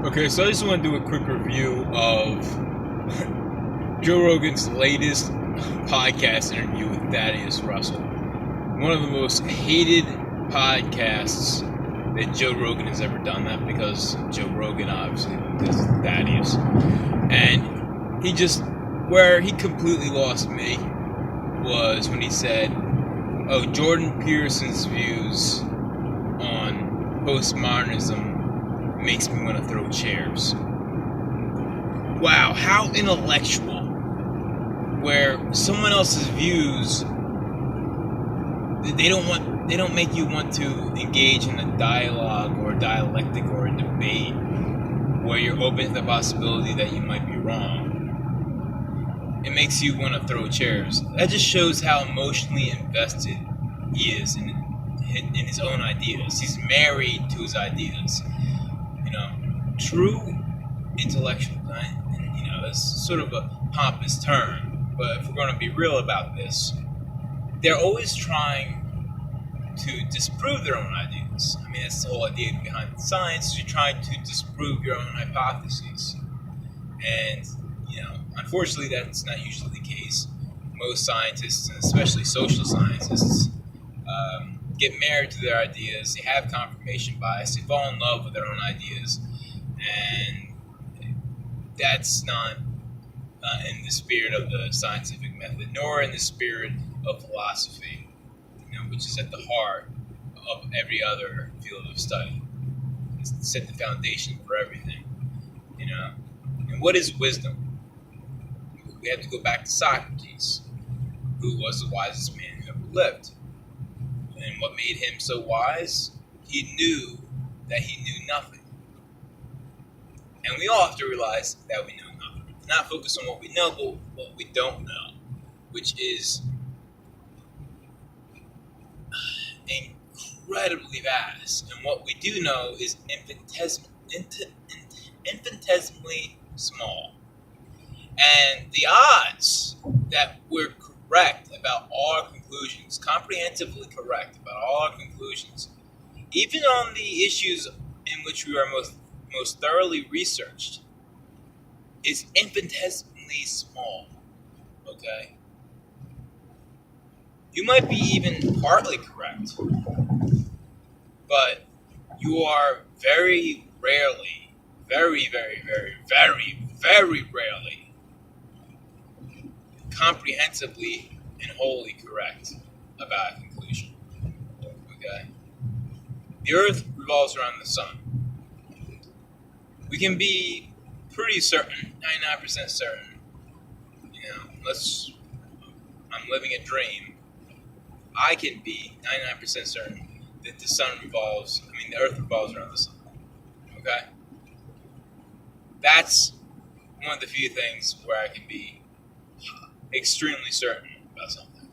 Okay, so I just want to do a quick review of Joe Rogan's latest podcast interview with Thaddeus Russell. One of the most hated podcasts that Joe Rogan has ever done. That because Joe Rogan obviously is Thaddeus. And where he completely lost me was when he said, oh, Jordan Peterson's views on postmodernism makes me want to throw chairs. Wow, how intellectual. Where someone else's views, they don't make you want to engage in a dialogue or a dialectic or a debate where you're open to the possibility that you might be wrong. It makes you want to throw chairs. That just shows how emotionally invested he is in his own ideas. He's married to his ideas. True intellectual, that's sort of a pompous term, but if we're going to be real about this, they're always trying to disprove their own ideas. I mean, that's the whole idea behind science, is you're trying to disprove your own hypotheses. And, unfortunately, that's not usually the case. Most scientists, and especially social scientists, get married to their ideas, they have confirmation bias, they fall in love with their own ideas, and that's not in the spirit of the scientific method, nor in the spirit of philosophy, which is at the heart of every other field of study. It's to set the foundation for everything, And what is wisdom? We have to go back to Socrates, who was the wisest man who ever lived. And what made him so wise? He knew that he knew nothing. And we all have to realize that we know nothing. Not focus on what we know, but what we don't know, which is incredibly vast. And what we do know is infinitesimally small. And the odds that we're correct about all our conclusions, comprehensively correct about all our conclusions, even on the issues in which we are most thoroughly researched, is infinitesimally small. Okay? You might be even partly correct, but you are very rarely, very, very, very, very, very rarely comprehensively and wholly correct about a conclusion. Okay? The Earth revolves around the sun. We can be pretty certain, 99% certain, unless I'm living a dream, I can be 99% certain that the Earth revolves around the sun. Okay? That's one of the few things where I can be extremely certain about something.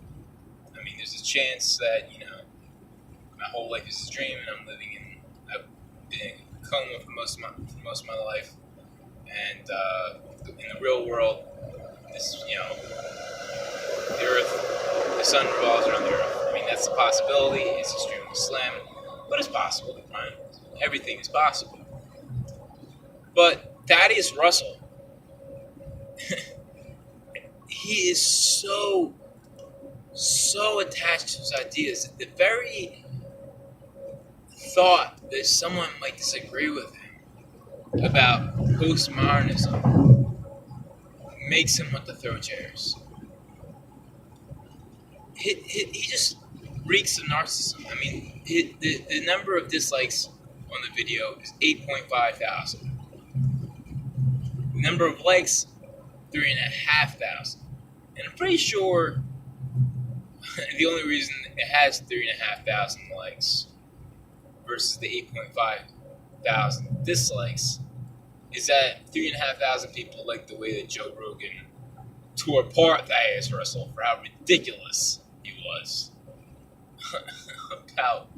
I mean, there's a chance that, my whole life is a dream and I've been in a coma for most of my life. And in the real world, the sun revolves around the Earth. I mean, that's a possibility. It's extremely slim, but it's possible, right? Everything is possible. But Thaddeus Russell, he is so attached to his ideas that the very thought that someone might disagree with him about postmodernism makes him want to throw chairs. He just reeks of narcissism. I mean, the number of dislikes on the video is 8.5 thousand. The number of likes, 3.5 thousand. And I'm pretty sure the only reason it has 3.5 thousand likes versus the 8.5 thousand dislikes is that 3.5 thousand people like the way that Joe Rogan tore apart Thaddeus Russell for how ridiculous he was about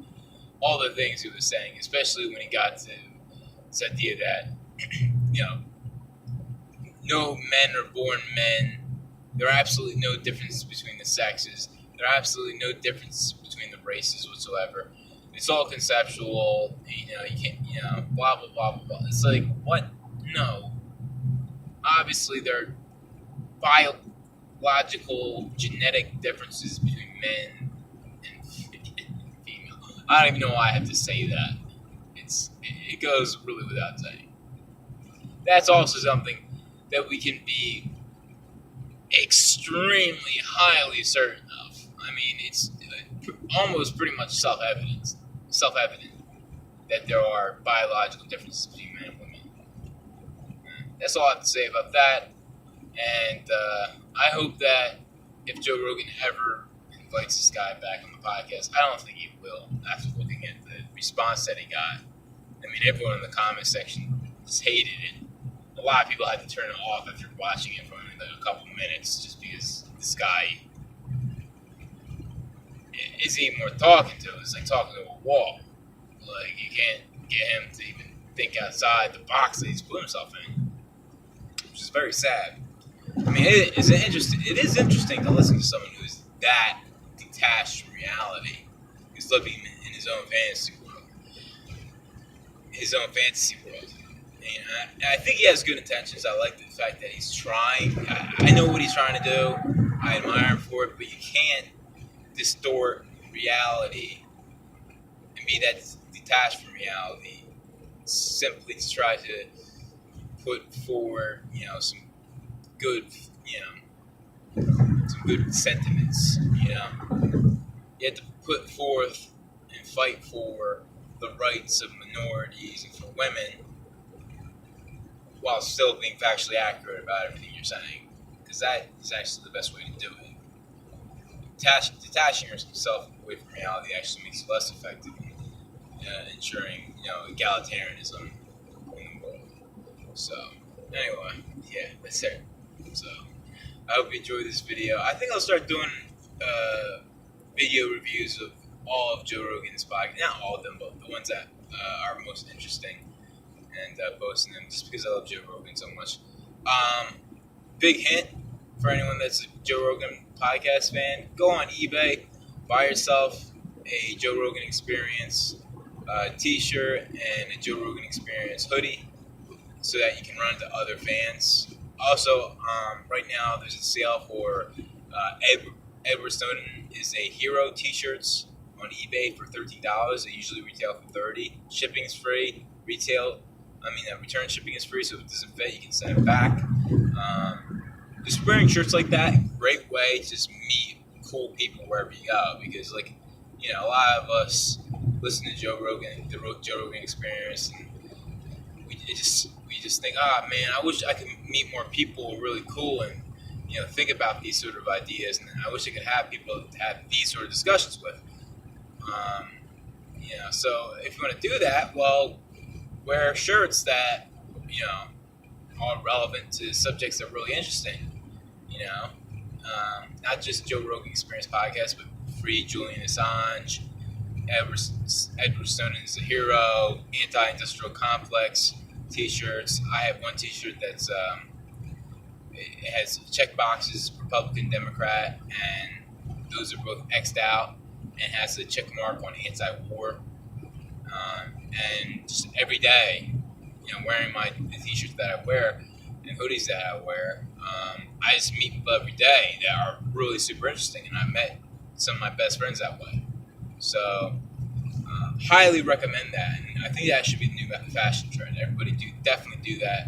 all the things he was saying, especially when he got to this idea that no men are born men. There are absolutely no difference between the sexes. There are absolutely no difference between the races whatsoever. It's all conceptual. You can't, blah blah blah blah blah. It's like, what? No. Obviously, there are biological, genetic differences between men and female. I don't even know why I have to say that. It goes really without saying. That's also something that we can be extremely highly certain of. I mean, it's almost pretty much self-evident that there are biological differences between men and women. That's all I have to say about that. And I hope that if Joe Rogan ever invites this guy back on the podcast, I don't think he will, after looking at the response that he got. I mean, everyone in the comment section just hated it. A lot of people had to turn it off after watching it for only a couple minutes, just because this guy isn't even worth talking to. It's like talking to a wall. Like, you can't get him to even think outside the box that he's put himself in, which is very sad. I mean, it is interesting to listen to someone who's that detached from reality, who's living in his own fantasy world. And I think he has good intentions. I like the fact that he's trying. I know what he's trying to do. I admire him for it, but you can't distort reality and be that detached from reality simply to try to put forward, some good, some good sentiments. You have to put forth and fight for the rights of minorities and for women, while still being factually accurate about everything you're saying, because that is actually the best way to do it. Detaching yourself away from reality actually makes you less effective in ensuring, egalitarianism in the world. So, anyway, yeah, that's it. So, I hope you enjoyed this video. I think I'll start doing video reviews of all of Joe Rogan's podcasts. Not all of them, but the ones that are most interesting, and posting them just because I love Joe Rogan so much. Big hint for anyone that's a Joe Rogan podcast fan: go on eBay, buy yourself a Joe Rogan Experience t-shirt and a Joe Rogan Experience hoodie, so that you can run to other fans. Also, right now there's a sale for Edward Snowden is a Hero t-shirts on eBay for $13. They usually retail for $30. Shipping is free. Return shipping is free, so if it doesn't fit, you can send it back. Just wearing shirts like that, great way to just meet cool people wherever you go, because a lot of us listen to Joe Rogan, the Joe Rogan Experience, and we just think, man, I wish I could meet more people who are really cool and think about these sort of ideas, and I wish I could have people to have these sort of discussions with. So if you want to do that, well, wear shirts that are relevant to subjects that are really interesting. Not just Joe Rogan Experience podcast, but Free Julian Assange, Edward Snowden is a Hero, Anti-Industrial Complex t-shirts. I have one t-shirt that's it has check boxes, Republican, Democrat, and those are both X'd out, and has a check mark on anti-war. And just every day, wearing the t-shirts that I wear and hoodies that I wear, I just meet people every day that are really super interesting, and I met some of my best friends that way. So, highly recommend that, and I think that should be the new fashion trend. Everybody definitely do that,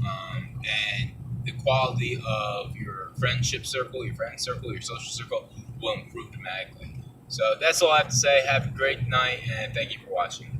and the quality of your friendship circle, your friend circle, your social circle will improve dramatically. So that's all I have to say. Have a great night, and thank you for watching.